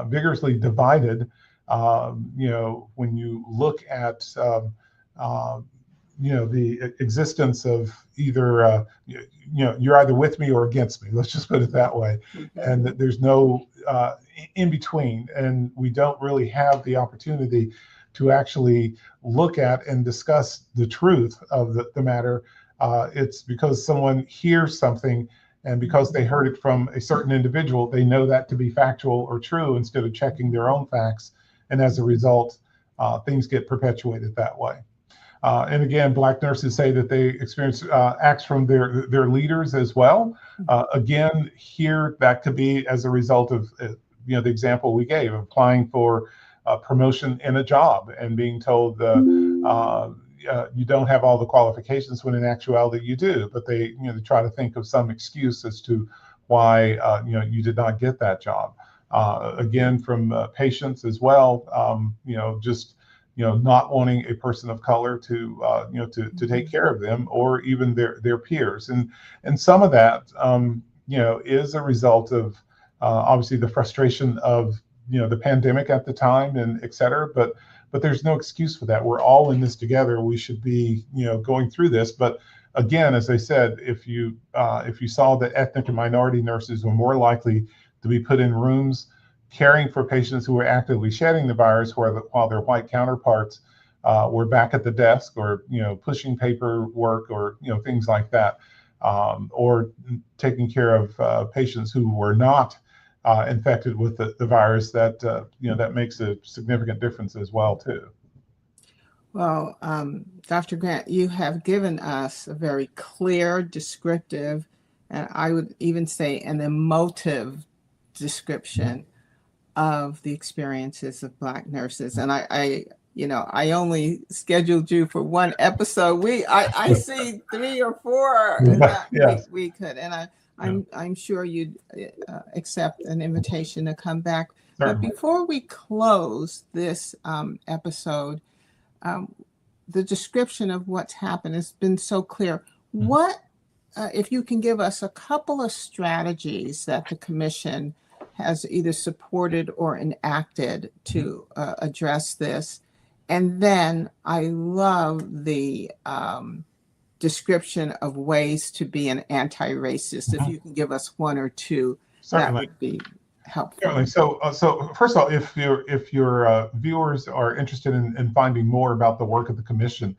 Vigorously divided. When you look at the existence of either you're either with me or against me. Let's just put it that way. And there's no in between, and we don't really have the opportunity to actually look at and discuss the truth of the matter. It's because someone hears something, and because they heard it from a certain individual, they know that to be factual or true instead of checking their own facts. And as a result, things get perpetuated that way. And again, Black nurses say that they experience acts from their leaders as well. Again, here that could be as a result of the example we gave, applying for promotion in a job and being told you don't have all the qualifications, when in actuality you do. But they try to think of some excuse as to why you did not get that job. Again, from patients as well, just not wanting a person of color to take care of them, or even their peers, and some of that is a result of obviously the frustration of the pandemic at the time, and et cetera. But there's no excuse for that. We're all in this together. We should be going through this. But again, as I said, if you saw that ethnic and minority nurses were more likely to be put in rooms caring for patients who were actively shedding the virus, while their white counterparts were back at the desk, or pushing paperwork, or things like that, or taking care of patients who were not infected with the virus, that makes a significant difference as well too. Well, Dr. Grant, you have given us a very clear, descriptive, and I would even say an emotive description of the experiences of Black nurses. And I only scheduled you for one episode. I see 3 or 4 Yes. we could, and I'm sure you'd accept an invitation to come back. Certainly. But before we close this episode, the description of what's happened has been so clear. What, if you can give us a couple of strategies that the commission has either supported or enacted to address this? And then I love the description of ways to be an anti-racist. If you can give us 1 or 2, that would be helpful. Certainly. So first of all, if your viewers are interested in finding more about the work of the commission,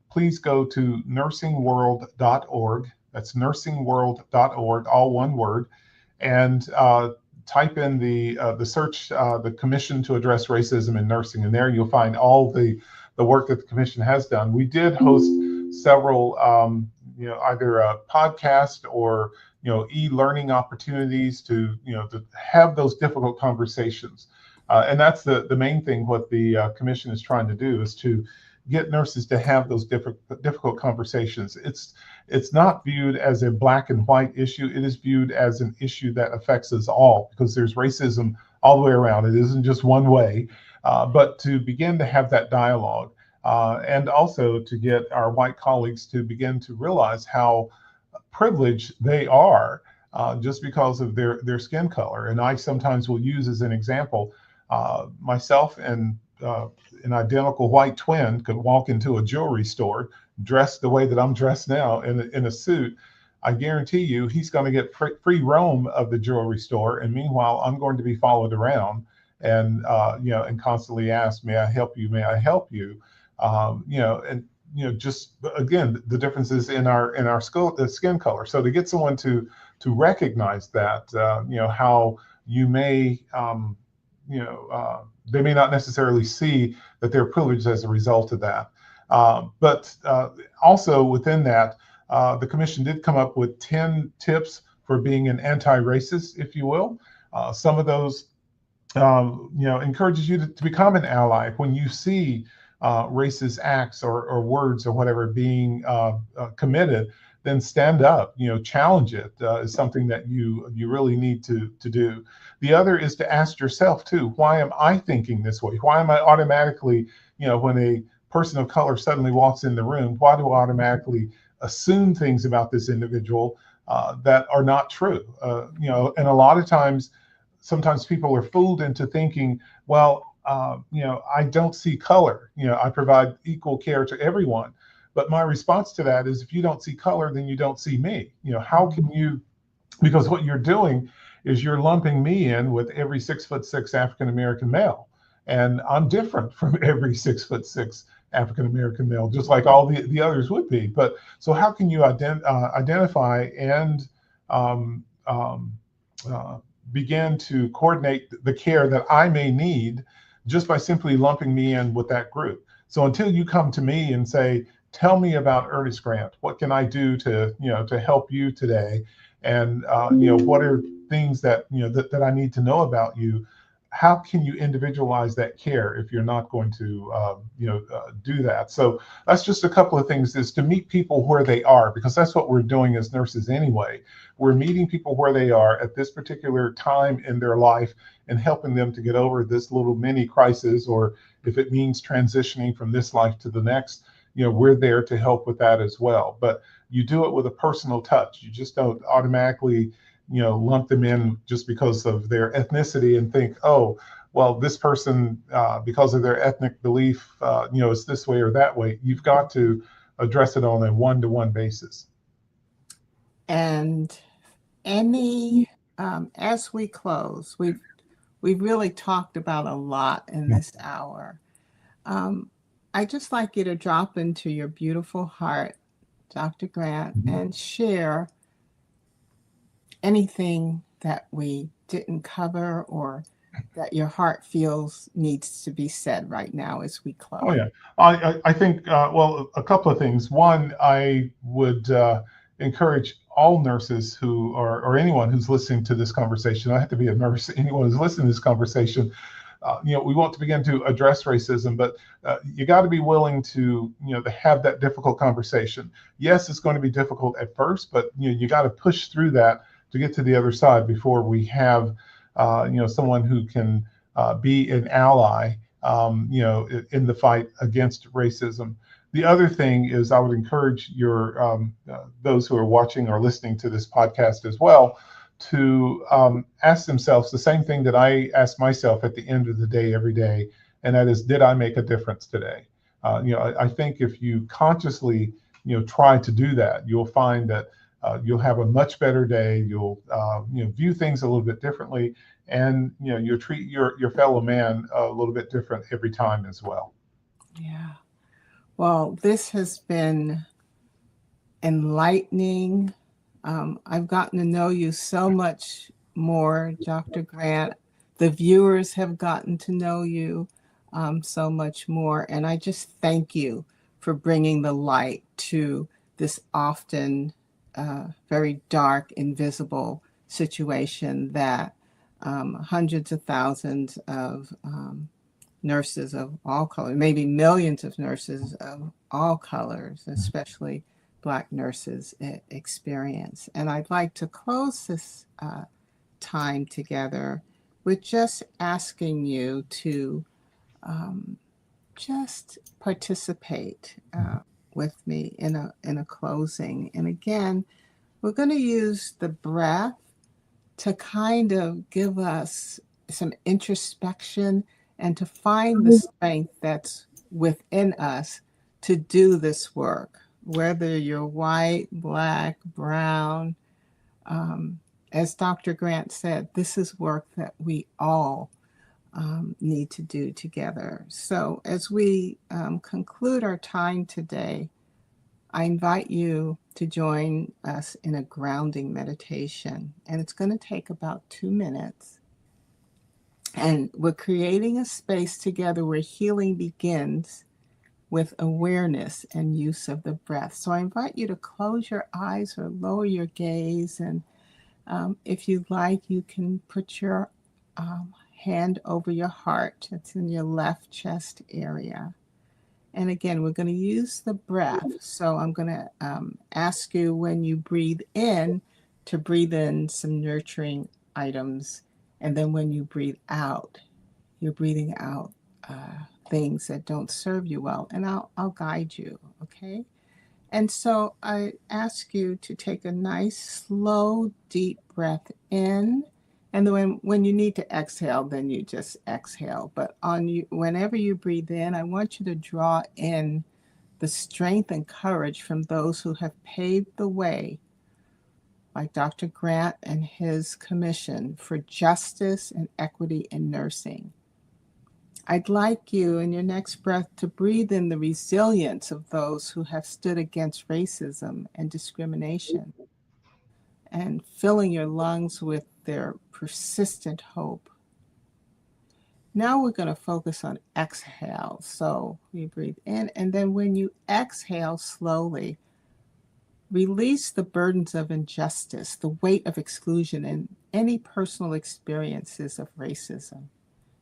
please go to nursingworld.org. That's nursingworld.org, all one word, and type in the search, the Commission to Address Racism in Nursing, and there you'll find all the work that the commission has done. We did host several, either a podcast or e-learning opportunities to have those difficult conversations, and that's the main thing. What the commission is trying to do is to get nurses to have those difficult conversations. It's not viewed as a black and white issue. It is viewed as an issue that affects us all, because there's racism all the way around. It isn't just one way, but to begin to have that dialogue, and also to get our white colleagues to begin to realize how privileged they are, just because of their skin color. And I sometimes will use as an example, myself and an identical white twin could walk into a jewelry store dressed the way that I'm dressed now in a suit. I guarantee you he's going to get free roam of the jewelry store, and meanwhile I'm going to be followed around and and constantly asked, may I help you, may I help you, just again the differences in our skin color. So to get someone to recognize that, how you may they may not necessarily see that they're privileged as a result of that. But also within that, the commission did come up with 10 tips for being an anti-racist, if you will. Some of those, encourages you to become an ally when you see racist acts or words or whatever being committed. Then stand up, challenge it is something that you really need to do. The other is to ask yourself too, why am I thinking this way? Why am I automatically, when a person of color suddenly walks in the room, why do I automatically assume things about this individual that are not true? And a lot of times, sometimes people are fooled into thinking, well, I don't see color. I provide equal care to everyone. But my response to that is, if you don't see color, then you don't see me. How can you? Because what you're doing is you're lumping me in with every 6'6" African American male, and I'm different from every 6'6" African American male, just like all the others would be. But so how can you identify and begin to coordinate the care that I may need just by simply lumping me in with that group? So until you come to me and say, tell me about Ernest Grant, what can I do to help you today? And what are things that that I need to know about you? How can you individualize that care if you're not going to do that? So that's just a couple of things, is to meet people where they are, because that's what we're doing as nurses anyway. We're meeting people where they are at this particular time in their life and helping them to get over this little mini crisis, or if it means transitioning from this life to the next, we're there to help with that as well. But you do it with a personal touch. You just don't automatically lump them in just because of their ethnicity and think, oh, well, this person, because of their ethnic belief, is this way or that way. You've got to address it on a one-to-one basis. And as we close, we've really talked about a lot in this hour. I'd just like you to drop into your beautiful heart, Dr. Grant, and share anything that we didn't cover or that your heart feels needs to be said right now as we close. Oh, yeah. I think, well, a couple of things. One, I would encourage all nurses who or anyone who's listening to this conversation. I have to be a nurse. Anyone who's listening to this conversation, we want to begin to address racism, but you got to be willing to, to have that difficult conversation. Yes, it's going to be difficult at first, but you got to push through that to get to the other side before we have, someone who can be an ally, in the fight against racism. The other thing is, I would encourage those who are watching or listening to this podcast as well to ask themselves the same thing that I ask myself at the end of the day every day, and that is, did I make a difference today? I think if you consciously try to do that, you'll find that you'll have a much better day. You'll view things a little bit differently, and you'll treat your fellow man a little bit different every time as well. Yeah. Well, this has been enlightening. I've gotten to know you so much more, Dr. Grant. The viewers have gotten to know you so much more. And I just thank you for bringing the light to this often very dark, invisible situation that hundreds of thousands of nurses of all colors, maybe millions of nurses of all colors, especially Black nurses, experience. And I'd like to close this time together with just asking you to just participate with me in a closing. And again, we're going to use the breath to kind of give us some introspection and to find the strength that's within us to do this work, whether you're white, Black, brown. As Dr. Grant said, this is work that we all need to do together. So as we conclude our time today, I invite you to join us in a grounding meditation, and it's going to take about 2 minutes. And we're creating a space together where healing begins with awareness and use of the breath. So I invite you to close your eyes or lower your gaze. And if you'd like, you can put your hand over your heart. It's in your left chest area. And again, we're going to use the breath. So I'm going to ask you when you breathe in to breathe in some nurturing items. And then when you breathe out, you're breathing out things that don't serve you well. And I'll guide you, okay? And so I ask you to take a nice, slow, deep breath in. And then when you need to exhale, then you just exhale. But whenever you breathe in, I want you to draw in the strength and courage from those who have paved the way, like Dr. Grant and his commission for justice and equity in nursing. I'd like you in your next breath to breathe in the resilience of those who have stood against racism and discrimination, and filling your lungs with their persistent hope. Now we're going to focus on exhale. So we breathe in, and then when you exhale slowly, release the burdens of injustice, the weight of exclusion, and any personal experiences of racism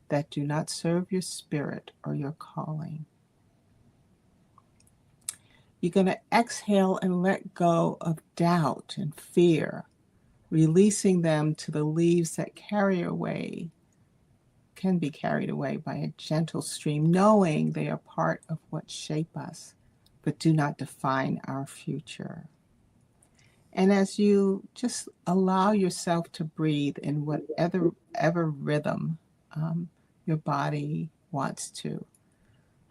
that do not serve your spirit or your calling. You're going to exhale and let go of doubt and fear, releasing them to the leaves that can be carried away by a gentle stream, knowing they are part of what shape us, but do not define our future. And as you just allow yourself to breathe in whatever rhythm your body wants to,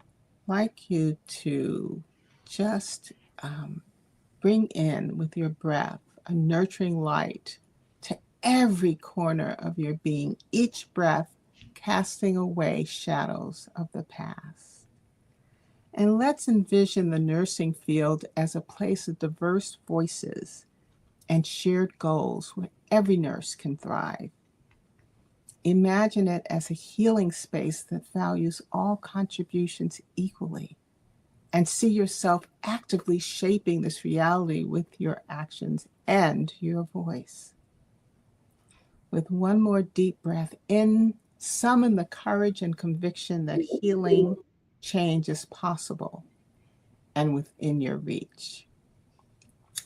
I'd like you to just bring in with your breath a nurturing light to every corner of your being, each breath casting away shadows of the past. And let's envision the nursing field as a place of diverse voices and shared goals where every nurse can thrive. Imagine it as a healing space that values all contributions equally, and see yourself actively shaping this reality with your actions and your voice. With one more deep breath in, summon the courage and conviction that healing change is possible and within your reach.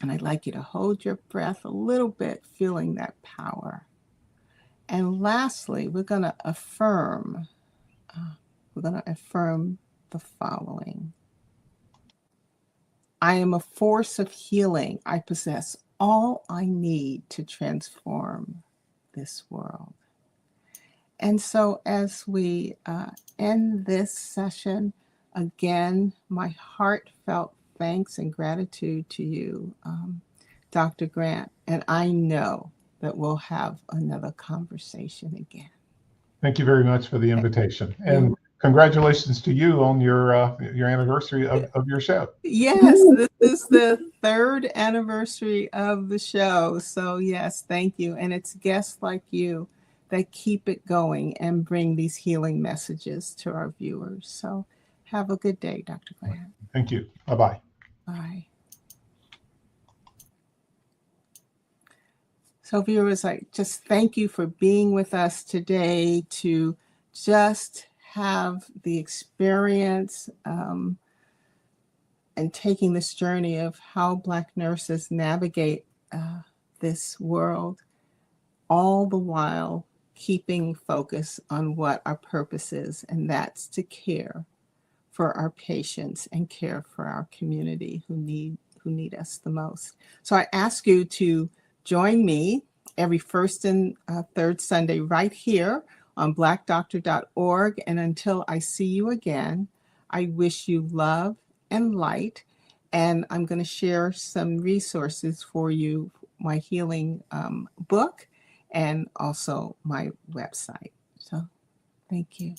And I'd like you to hold your breath a little bit, feeling that power. And lastly, we're going to affirm the following. I am a force of healing. I possess all I need to transform this world. And so as we end this session, again, my heartfelt thanks and gratitude to you, Dr. Grant. And I know that we'll have another conversation again. Thank you very much for the invitation. And congratulations to you on your anniversary of your show. Yes, this is the 3rd anniversary of the show. So yes, thank you. And it's guests like you that keep it going and bring these healing messages to our viewers. So have a good day, Dr. Grant. Thank you. Bye-bye. Bye. So viewers, I just thank you for being with us today to just have the experience and taking this journey of how Black nurses navigate this world, all the while keeping focus on what our purpose is, and that's to care for our patients and care for our community who need us the most. So I ask you to join me every first and third Sunday right here on blackdoctor.org. And until I see you again, I wish you love and light. And I'm going to share some resources for you, my healing book, and also my website. So thank you.